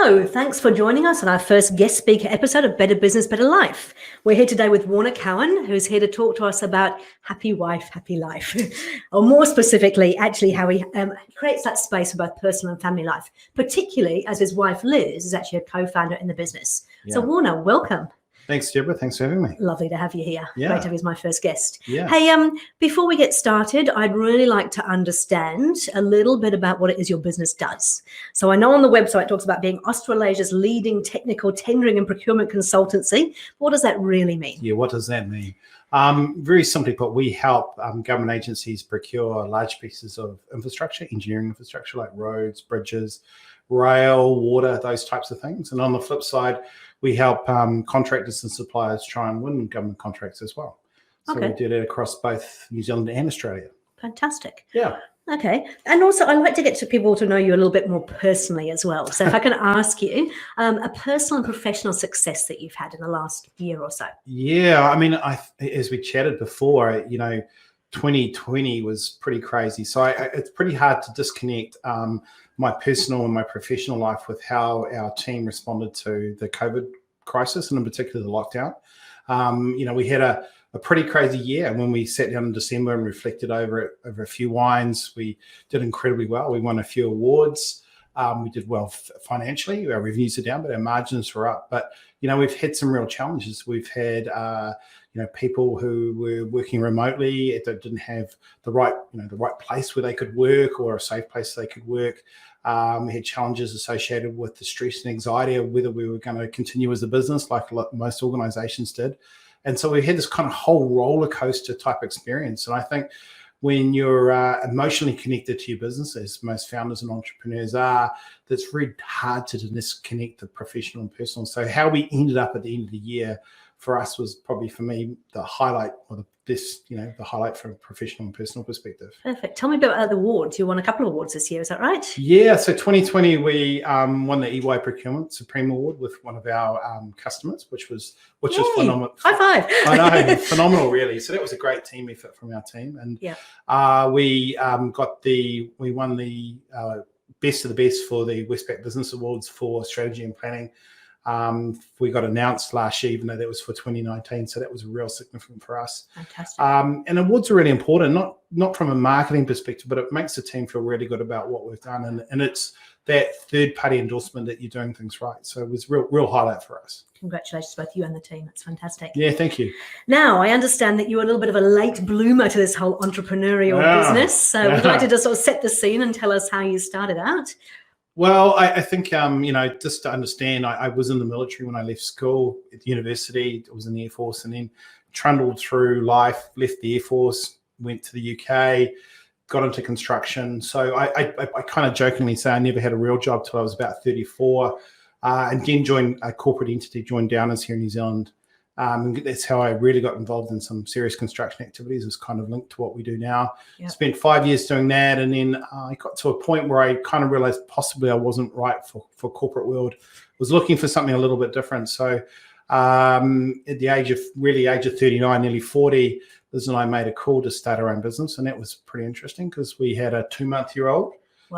So, thanks for joining us on our first guest speaker episode of Better Business, Better Life. We're here today with Warner Cowin, who's here to talk to us about happy wife, happy life. Or more specifically, actually how he creates that space for both personal and family life, particularly as his wife, Liz, is actually a co-founder in the business. Yeah. So, Warner, welcome. Thanks, Deborah. Thanks for having me. Lovely to have you here. Yeah. Great to have you as my first guest. Yeah. Hey, before we get started, I'd really like to understand a little bit about what it is your business does. So I know on the website it talks about being Australasia's leading technical tendering and procurement consultancy. What does that really mean? Yeah, what does that mean? Very simply put, we help government agencies procure large pieces of infrastructure, engineering infrastructure like roads, bridges, rail, water, those types of things. And on the flip side, we help contractors and suppliers try and win government contracts as well. So we do that across both New Zealand and Australia. Fantastic. Yeah. Okay. And also, I like to get to people to know you a little bit more personally as well. So if I can ask you a personal and professional success that you've had in the last year or so. Yeah. I mean, as we chatted before, 2020 was pretty crazy. So it's pretty hard to disconnect my personal and my professional life with how our team responded to the COVID crisis and in particular the lockdown. We had a pretty crazy year. And when we sat down in December and reflected over a few wines, we did incredibly well. We won a few awards. We did well financially. Our revenues are down, but our margins were up. But, we've had some real challenges. We've had, people who were working remotely that didn't have the right place where they could work or a safe place they could work. We had challenges associated with the stress and anxiety of whether we were going to continue as a business like most organizations did. And so we had this kind of whole roller coaster type experience. And I think when you're emotionally connected to your business, as most founders and entrepreneurs are, that's very hard to disconnect the professional and personal. So how we ended up at the end of the year for us was probably, for me, the highlight or the highlight from a professional and personal perspective. Perfect. Tell me about the awards. You won a couple of awards this year, is that right? Yeah. So 2020, we won the EY Procurement Supreme Award with one of our customers, which was phenomenal. High five. I know, phenomenal, really. So that was a great team effort from our team, and we won the best of the best for the Westpac Business Awards for strategy and planning. We got announced last year, even though that was for 2019. So that was real significant for us. Fantastic. And awards are really important, not from a marketing perspective, but it makes the team feel really good about what we've done. And it's that third-party endorsement that you're doing things right. So it was real highlight for us. Congratulations, both you and the team. That's fantastic. Yeah, thank you. Now, I understand that you're a little bit of a late bloomer to this whole entrepreneurial business. So we'd like to just sort of set the scene and tell us how you started out. Well, I think, just to understand, I was in the military when I left school at the university. I was in the Air Force and then trundled through life, left the Air Force, went to the UK, got into construction. So I kind of jokingly say I never had a real job till I was about 34, and then joined a corporate entity, joined Downers here in New Zealand. And that's how I really got involved in some serious construction activities. It's kind of linked to what we do now. Yep. Spent 5 years doing that. And then I got to a point where I kind of realized possibly I wasn't right for corporate world. Was looking for something a little bit different. So at the age of 39, nearly 40, Liz and I made a call to start our own business. And that was pretty interesting because we had a 2-month-year-old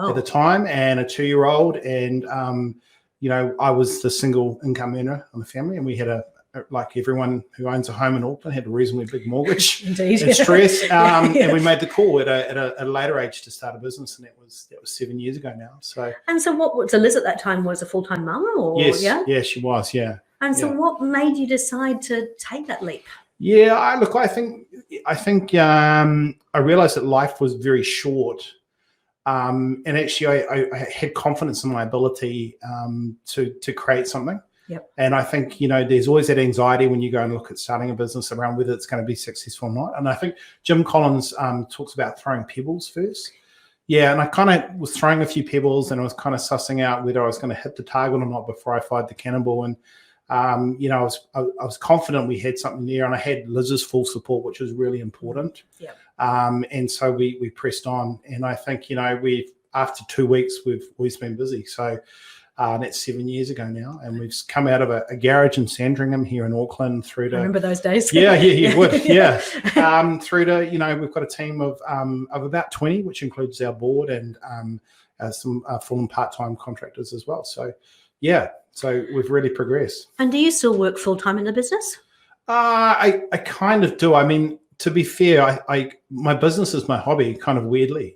at the time and a 2-year-old. And, I was the single income earner on the family. And we had like everyone who owns a home in Auckland, had a reasonably big mortgage. Indeed. And stress. And we made the call at a later age to start a business, and that was 7 years ago now. So so Liz at that time was a full-time mum, or yes, she was, yeah. And so what made you decide to take that leap? Yeah, I think I realized that life was very short. And actually I had confidence in my ability to create something. Yep. And I think, there's always that anxiety when you go and look at starting a business around whether it's going to be successful or not. And I think Jim Collins talks about throwing pebbles first. Yeah, and I kind of was throwing a few pebbles and I was kind of sussing out whether I was going to hit the target or not before I fired the cannonball. And, I was confident we had something there, and I had Liz's full support, which was really important. Yep. And so we pressed on. And I think, after 2 weeks, we've always been busy. So that's 7 years ago now, and we've come out of a garage in Sandringham here in Auckland through to. I remember those days. Yeah, you would. Yeah, through to we've got a team of about 20, which includes our board and some full and part-time contractors as well. So yeah, so we've really progressed. And do you still work full-time in the business? I kind of do. I mean, to be fair, my business is my hobby, kind of weirdly.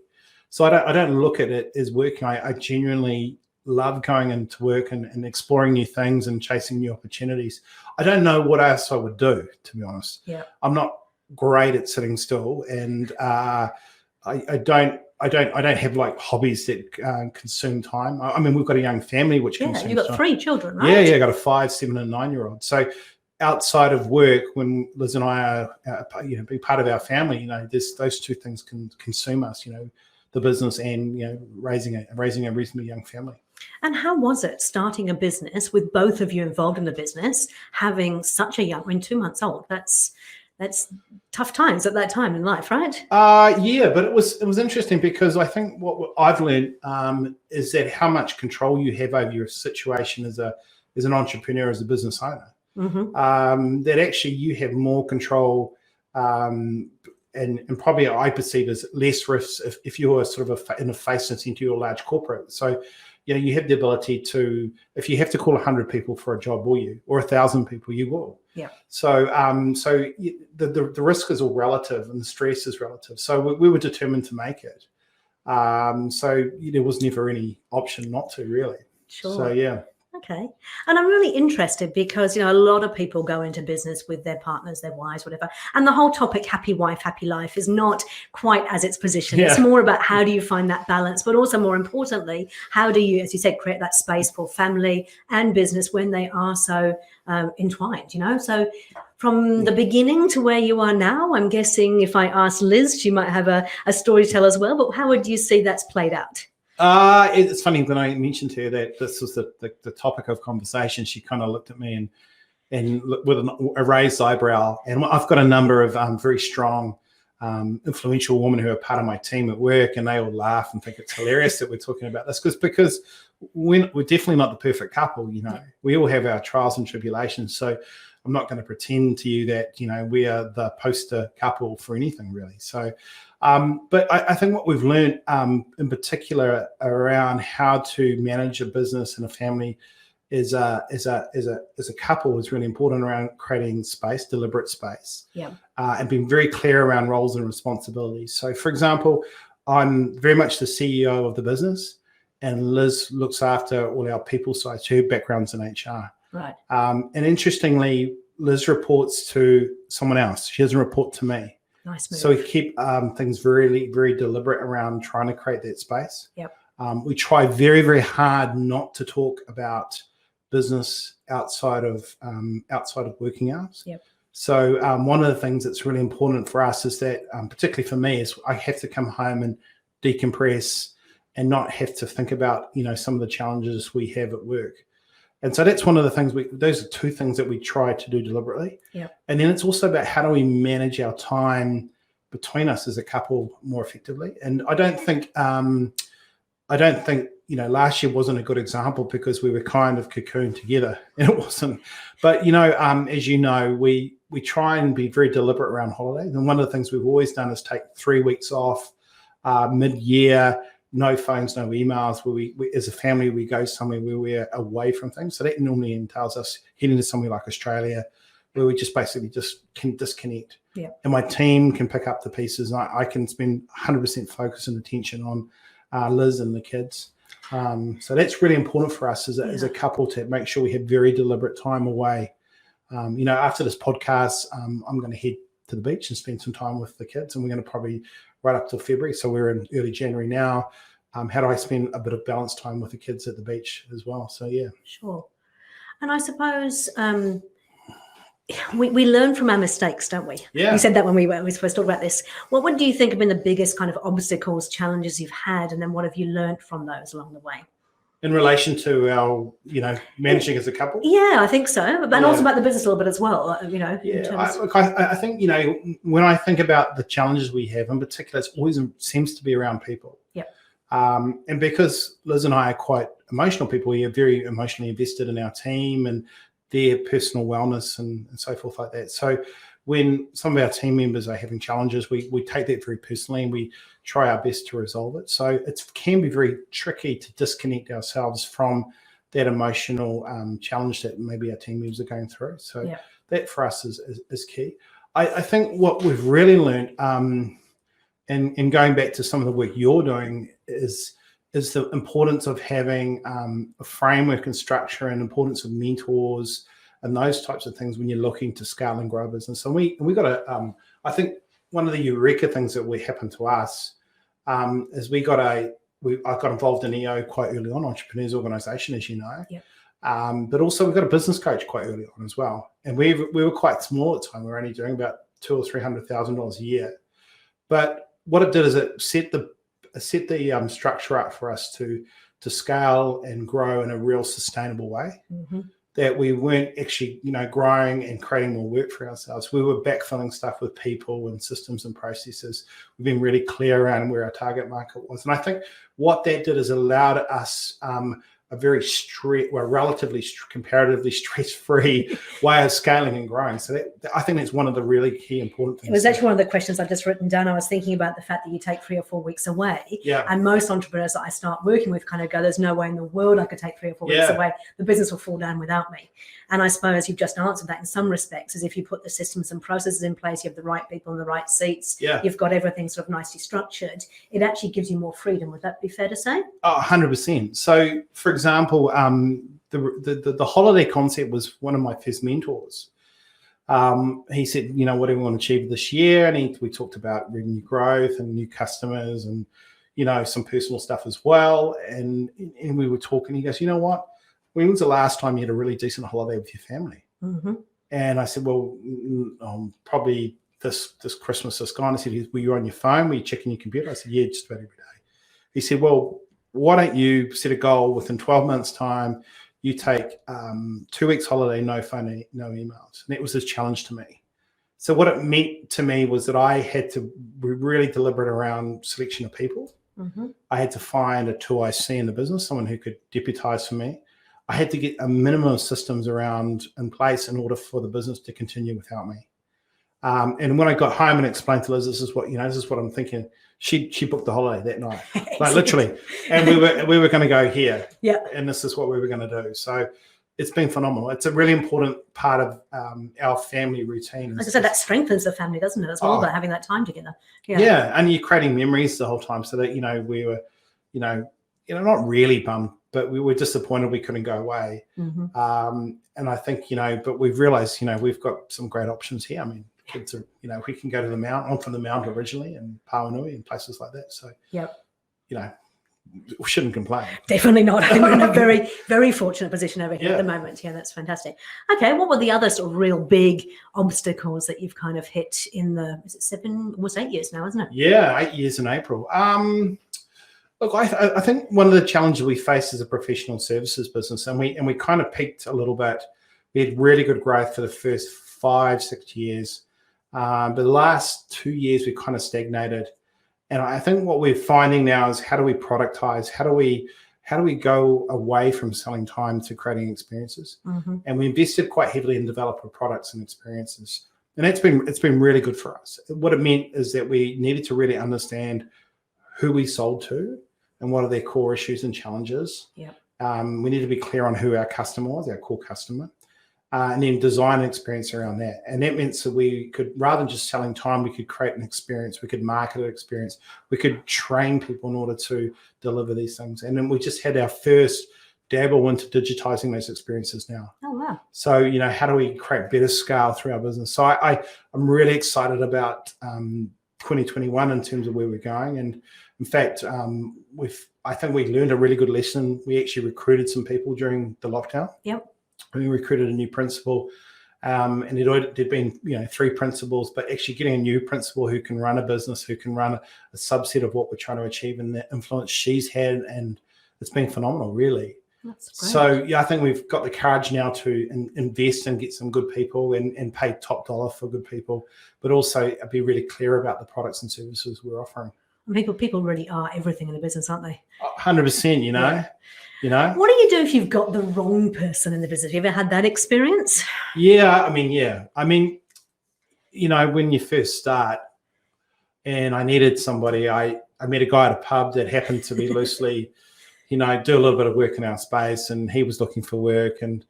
So I don't look at it as working. I genuinely love going into work and exploring new things and chasing new opportunities. I don't know what else I would do, to be honest. Yeah. I'm not great at sitting still, and I don't have like hobbies that consume time. I mean, we've got a young family which consumes you've got time. 3 children, right? Yeah, I got a 5, 7, and 9-year-old. So outside of work, when Liz and I are, being part of our family, those 2 things can consume us. The business and raising a reasonably young family. And how was it starting a business with both of you involved in the business, having such a young, 2 months old? That's tough times at that time in life, right? Yeah, but it was interesting because I think what I've learned is that how much control you have over your situation as an entrepreneur, as a business owner. Mm-hmm. That actually you have more control, and probably I perceive as less risks if you are sort of interfacing into your large corporate. So you have the ability to, if you have to call 100 people for a job, will you? Or 1,000 people, you will. Yeah. So the risk is all relative and the stress is relative. So we were determined to make it. So there was never any option not to, really. Sure. So yeah. Okay. And I'm really interested because, a lot of people go into business with their partners, their wives, whatever. And the whole topic, happy wife, happy life, is not quite as it's positioned. Yeah. It's more about how do you find that balance, but also more importantly, how do you, as you said, create that space for family and business when they are so entwined, So from the beginning to where you are now, I'm guessing if I ask Liz, she might have a story to tell as well, but how would you see that's played out? It's funny when I mentioned to her that this was the topic of conversation, she kind of looked at me and with a raised eyebrow. And I've got a number of very strong, influential women who are part of my team at work, and they all laugh and think it's hilarious that we're talking about this because we're definitely not the perfect couple. We all have our trials and tribulations. So I'm not going to pretend to you that we are the poster couple for anything, really. So. But I think what we've learned in particular around how to manage a business and a family as a couple is really important around creating space, deliberate space, and being very clear around roles and responsibilities. So, for example, I'm very much the CEO of the business, and Liz looks after all our people side. Her background's in HR. Right. And interestingly, Liz reports to someone else. She doesn't report to me. Nice move. So we keep things very, very deliberate around trying to create that space. Yep. We try very, very hard not to talk about business outside of working hours. Yep. So one of the things that's really important for us is that, particularly for me, is I have to come home and decompress and not have to think about some of the challenges we have at work. And so that's one of the things those are 2 things that we try to do deliberately. Yeah. And then it's also about how do we manage our time between us as a couple more effectively. And I don't think last year wasn't a good example because we were kind of cocooned together, and it wasn't. But as we try and be very deliberate around holidays. And one of the things we've always done is take 3 weeks off mid-year. No phones, no emails, where we as a family, we go somewhere where we're away from things. So that normally entails us heading to somewhere like Australia, where we just basically can disconnect. Yeah. And my team can pick up the pieces. And I can spend 100% focus and attention on Liz and the kids. So that's really important for us as a couple to make sure we have very deliberate time away. After this podcast, I'm going to head to the beach and spend some time with the kids. And we're going to probably right up till February. So we're in early January now. How do I spend a bit of balanced time with the kids at the beach as well? So, yeah. Sure. And I suppose we learn from our mistakes, don't we? Yeah. You said that when we first talked about this. What do you think have been the biggest kind of obstacles, challenges you've had? And then what have you learned from those along the way? In relation to our, managing as a couple? Yeah, I think so. But also about the business a little bit as well, I think, when I think about the challenges we have, in particular, it always seems to be around people. Yep. And because Liz and I are quite emotional people, we are very emotionally invested in our team and their personal wellness and so forth like that. So when some of our team members are having challenges, we take that very personally and we try our best to resolve it. So it can be very tricky to disconnect ourselves from that emotional challenge that maybe our team members are going through. So that for us is key. I think what we've really learned, and going back to some of the work you're doing, is the importance of having a framework and structure, and importance of mentors and those types of things when you're looking to scale and grow a business. And we got a, I think one of the eureka things that happened to us is I got involved in EO quite early on, Entrepreneurs Organisation, as you know. Yep. But also we got a business coach quite early on as well. And we were quite small at the time. We were only doing about $200,000 or $300,000 a year. But what it did is it set the structure up for us to scale and grow in a real sustainable way. Mm-hmm. That we weren't actually, growing and creating more work for ourselves. We were backfilling stuff with people and systems and processes. We've been really clear around where our target market was. And I think what that did is allowed us a very comparatively stress-free way of scaling and growing. So I think that's one of the really key important things. It was actually one of the questions I've just written down. I was thinking about the fact that you take 3 or 4 weeks away. Yeah. And most entrepreneurs that I start working with kind of go, there's no way in the world I could take 3 or 4 weeks away. The business will fall down without me. And I suppose you've just answered that in some respects, is if you put the systems and processes in place, you have the right people in the right seats, you've got everything sort of nicely structured, it actually gives you more freedom. Would that be fair to say? 100%. So, for example, the holiday concept was one of my first mentors. He said, what do we want to achieve this year? And we talked about revenue growth and new customers and, some personal stuff as well. And we were talking, he goes, you know what? When was the last time you had a really decent holiday with your family? Mm-hmm. And I said, well, probably this Christmas just gone. I said, were you on your phone? Were you checking your computer? I said, yeah, just about every day. He said, well, why don't you set a goal within 12 months' time? You take 2 weeks holiday, no phone, no emails. And that was his challenge to me. So what it meant to me was that I had to be really deliberate around selection of people. Mm-hmm. I had to find a 2IC in the business, someone who could deputize for me. I had to get a minimum of systems in place in order for the business to continue without me. And when I got home and explained to Liz, this is what I'm thinking, she booked the holiday that night, like literally. And we were going to go here. Yeah. And this is what we were going to do. So it's been phenomenal. It's a really important part of our family routine. Like I said, that strengthens the family, doesn't it, as well, by having that time together. Yeah. And you're creating memories the whole time, so that, we were, not really bummed, but we were disappointed we couldn't go away. Mm-hmm. And I think, but we've realized, we've got some great options here. I mean, kids are, we can go to the mount. I'm from the mount originally, and Pauanui and places like that. So, we shouldn't complain. Definitely not. I think we're in a very, very fortunate position over here at the moment. Yeah, that's fantastic. Okay, what were the other sort of real big obstacles that you've kind of hit in is it almost 8 years now, isn't it? Yeah, 8 years in April. Look, I think one of the challenges we face as a professional services business, and we kind of peaked a little bit. We had really good growth for the first 5-6 years. But the last 2 years, we kind of stagnated. And I think what we're finding now is, how do we productize? How do we go away from selling time to creating experiences? Mm-hmm. And we invested quite heavily in developer products and experiences. And it's been really good for us. What it meant is that we needed to really understand who we sold to and what are their core issues and challenges. Yeah. We need to be clear on who our customer was, our core customer. And then design an experience around that. And that meant that we could, rather than just selling time, we could create an experience, we could market an experience, we could train people in order to deliver these things. And then we just had our first dabble into digitizing those experiences now. Oh, wow. So, how do we create better scale through our business? So I'm really excited about 2021 in terms of where we're going. And in fact, I think we learned a really good lesson. We actually recruited some people during the lockdown. Yep. We recruited a new principal, and there'd been 3 principals, but actually getting a new principal who can run a business, who can run a subset of what we're trying to achieve, and the influence she's had, and it's been phenomenal, really. That's great. So I think we've got the courage now to invest and get some good people and pay top dollar for good people, but also be really clear about the products and services we're offering. People really are everything in the business, aren't they? 100%, What do you do if you've got the wrong person in the business? Have you ever had that experience? Yeah. I mean, when you first start, and I needed somebody, I met a guy at a pub that happened to be loosely, do a little bit of work in our space, and he was looking for work, and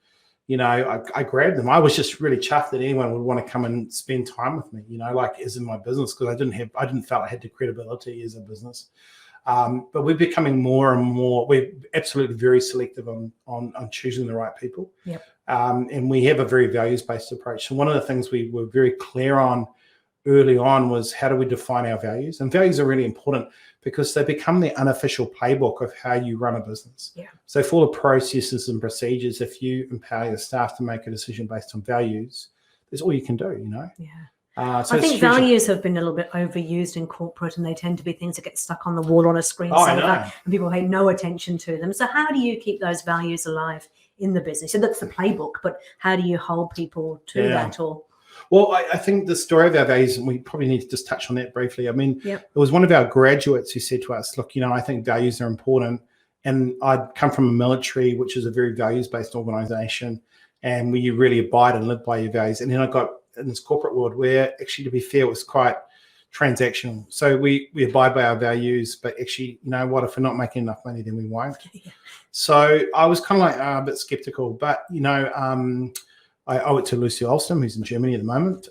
I grabbed them. I was just really chuffed that anyone would want to come and spend time with me, like as in my business, because I didn't feel I had the credibility as a business. But we're becoming more and more, we're absolutely very selective on choosing the right people. Yep. And we have a very values-based approach. So one of the things we were very clear on early on was, how do we define our values? And values are really important because they become the unofficial playbook of how you run a business. Yeah. So for the processes and procedures, if you empower your staff to make a decision based on values, that's all you can do, Yeah. So I think values have been a little bit overused in corporate, and they tend to be things that get stuck on the wall on a screensaver, and people pay no attention to them. So how do you keep those values alive in the business? So that's the playbook, but how do you hold people to that? Well, I think the story of our values, and we probably need to just touch on that briefly. I mean, It was one of our graduates who said to us, look, I think values are important. And I'd come from a military, which is a very values-based organization, and where you really abide and live by your values. And then I got in this corporate world where, actually, to be fair, it was quite transactional. So we abide by our values, but actually, what, if we're not making enough money, then we won't. Yeah. So I was kind of like a bit skeptical, but, I owe it to Lucy Alstom, who's in Germany at the moment,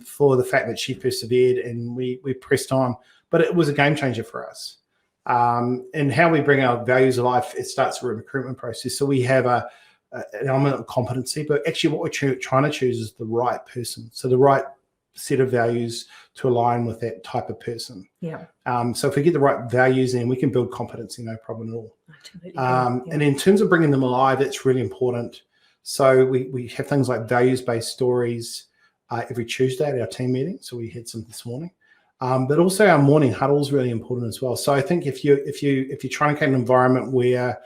for the fact that she persevered, and we pressed on. But it was a game changer for us. And how we bring our values alive, it starts with a recruitment process. So we have an element of competency, but actually what we're trying to choose is the right person. So the right set of values to align with that type of person. Yeah. So if we get the right values in, we can build competency, no problem at all. Absolutely. And in terms of bringing them alive, it's really important. So we have things like values-based stories every Tuesday at our team meeting. So we had some this morning, but also our morning huddle is really important as well. So I think if you're trying to create an environment where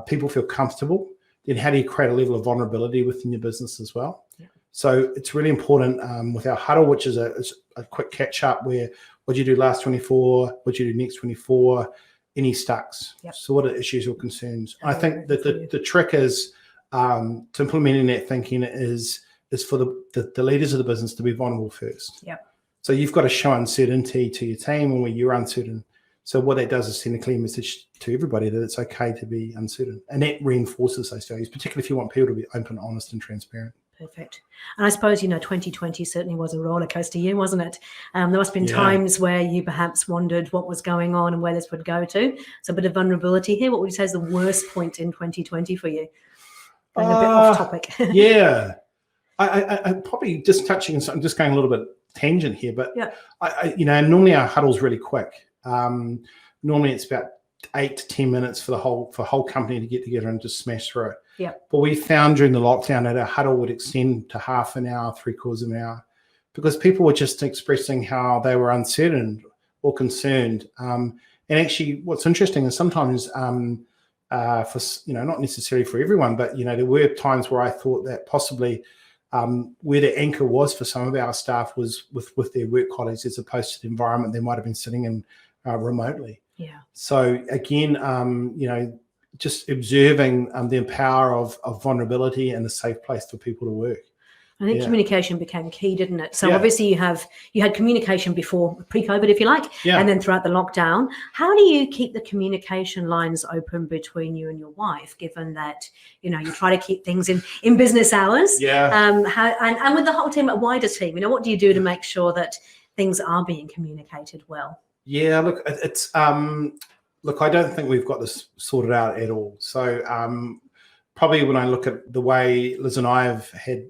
people feel comfortable, then how do you create a level of vulnerability within your business as well? Yeah. So it's really important with our huddle, which is a quick catch up where, what did you do last 24? What did you do next 24? Any stucks? Yep. So what are issues or concerns? I think that the trick is, to implementing that thinking is for the leaders of the business to be vulnerable first. Yeah. So you've got to show uncertainty to your team when you're uncertain. So what that does is send a clear message to everybody that it's okay to be uncertain, and that reinforces those values, particularly if you want people to be open, honest, and transparent. Perfect. And I suppose 2020 certainly was a roller coaster year, wasn't it? There must have been times where you perhaps wondered what was going on and where this would go to. So a bit of vulnerability here. What would you say is the worst point in 2020 for you? A bit off topic. Yeah, I probably just touching on something, just going a little bit tangent here, but I normally our huddle's really quick. Normally it's about 8 to 10 minutes for the whole company to get together and just smash through it. Yeah. But we found during the lockdown that our huddle would extend to half an hour, 3/4 of an hour, because people were just expressing how they were uncertain or concerned. And actually, what's interesting is sometimes. For not necessarily for everyone, but there were times where I thought that possibly where the anchor was for some of our staff was with their work colleagues, as opposed to the environment they might have been sitting in remotely. Yeah. So again, just observing the power of vulnerability and a safe place for people to work. I think communication became key, didn't it? So obviously you had communication before, pre-COVID, if you like, and then throughout the lockdown. How do you keep the communication lines open between you and your wife, given that, you try to keep things in business hours? Yeah. And with the whole team, a wider team, what do you do to make sure that things are being communicated well? Yeah, look, it's I don't think we've got this sorted out at all. So probably when I look at the way Liz and I have had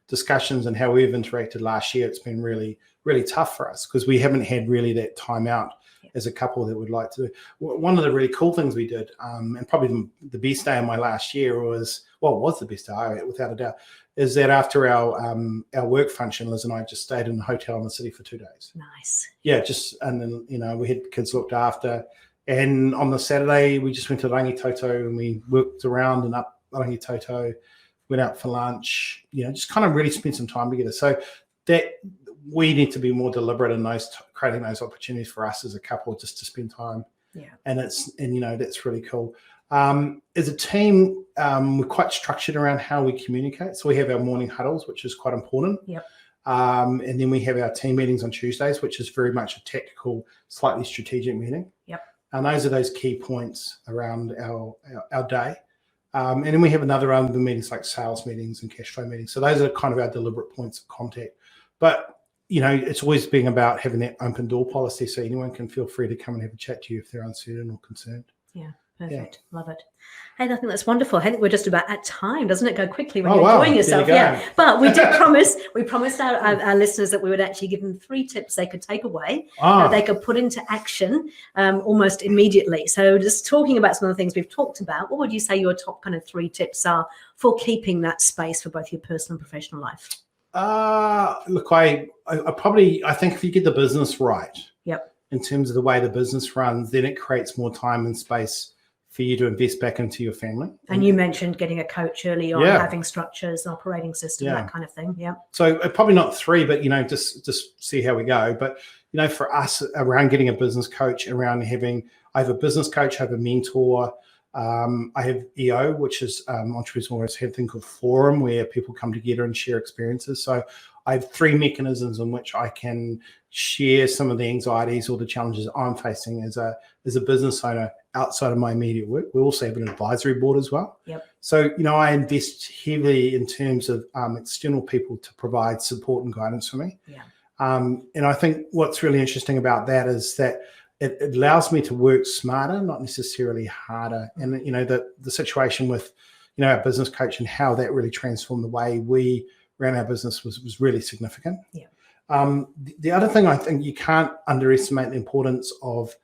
discussions and how we've interacted last year, it's been really, really tough for us because we haven't had really that time out as a couple that would like to do. One of the really cool things we did, and probably the best day of my last year was the best day, without a doubt, is that after our work function, Liz and I just stayed in a hotel in the city for 2 days. Nice. Yeah, and then, we had kids looked after. And on the Saturday, we just went to Rangitoto and we worked around and up Rangitoto, went out for lunch, just kind of really spent some time together. So that we need to be more deliberate in creating those opportunities for us as a couple just to spend time. Yeah. And that's really cool. As a team, we're quite structured around how we communicate. So we have our morning huddles, which is quite important. Yep. And then we have our team meetings on Tuesdays, which is very much a tactical, slightly strategic meeting. Yep. And those are those key points around our day. And then we have another round of the meetings like sales meetings and cash flow meetings. So those are kind of our deliberate points of contact. But, it's always being about having that open door policy so anyone can feel free to come and have a chat to you if they're uncertain or concerned. Yeah, perfect. Yeah. Love it. Hey, I think that's wonderful. I think we're just about at time. Doesn't it go quickly when you're enjoying yourself? Yeah. But we did we promised our listeners that we would actually give them 3 tips they could take away that they could put into action almost immediately. So just talking about some of the things we've talked about, what would you say your top kind of 3 tips are for keeping that space for both your personal and professional life? Look, I think if you get the business right, in terms of the way the business runs, then it creates more time and space for you to invest back into your family. And you mentioned getting a coach early on, having structures, an operating system, that kind of thing. Yeah. So probably not 3, but just see how we go. But for us, around getting a business coach, I have a business coach, I have a mentor. I have EO, which is Entrepreneur has had a thing called Forum, where people come together and share experiences. So I have 3 mechanisms in which I can share some of the anxieties or the challenges I'm facing as a business owner outside of my immediate work. We also have an advisory board as well. Yep. So, I invest heavily in terms of external people to provide support and guidance for me. Yeah. And I think what's really interesting about that is that it allows me to work smarter, not necessarily harder. And, the situation with, our business coach and how that really transformed the way we ran our business was really significant. Yeah. The other thing, I think you can't underestimate the importance of,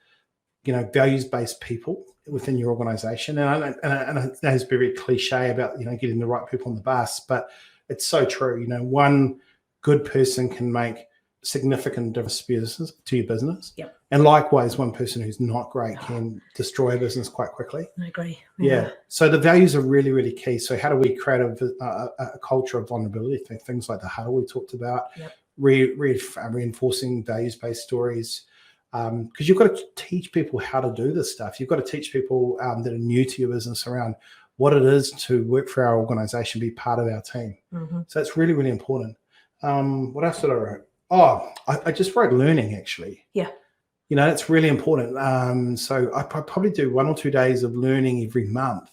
values-based people within your organization. And I know it's very cliche about, getting the right people on the bus, but it's so true. One good person can make significant difference to your business. Yep. And likewise, one person who's not great can destroy a business quite quickly. I agree. Yeah. So the values are really, really key. So how do we create a culture of vulnerability? Things like the huddle we talked about, reinforcing values-based stories. Because you've got to teach people how to do this stuff. You've got to teach people that are new to your business around what it is to work for our organization, be part of our team. Mm-hmm. So it's really, really important. What else did I write? I just wrote learning, actually. Yeah. It's really important. So I probably do 1 or 2 days of learning every month,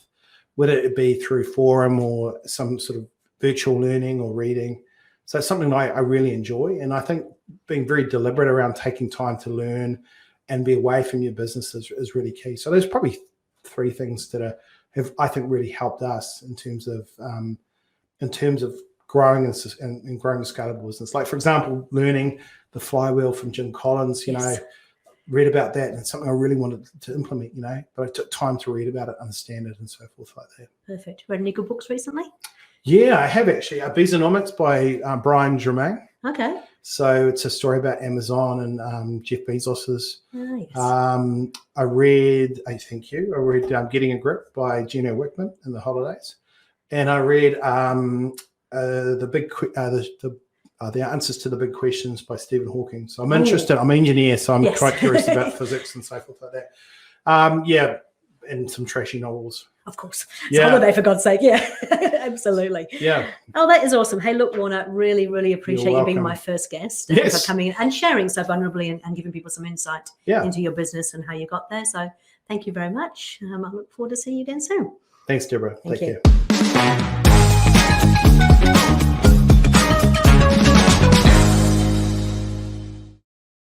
whether it be through Forum or some sort of virtual learning or reading. So it's something I really enjoy. And I think being very deliberate around taking time to learn and be away from your business is really key. So there's probably 3 things that have, I think, really helped us in terms of growing and growing a scalable business. Like, for example, learning the flywheel from Jim Collins, read about that, and it's something I really wanted to implement, but it took time to read about it, understand it, and so forth like that. Perfect. Read any good books recently? Yeah, I have actually. Beesonomics by Brian Germain. Okay. So it's a story about Amazon and Jeff Bezos's. Nice. I read Getting a Grip by Gino Wickman in the holidays. And I read the Answers to the Big Questions by Stephen Hawking. So I'm interested. I'm an engineer, so I'm quite curious about physics and so forth like that. And some trashy novels. Of course. It's holiday, for God's sake. Yeah, absolutely. Yeah. Oh, that is awesome. Hey, look, Warner, really, really appreciate you being my first guest for coming in and sharing so vulnerably and giving people some insight into your business and how you got there. So thank you very much. I look forward to seeing you again soon. Thanks, Deborah. Take care.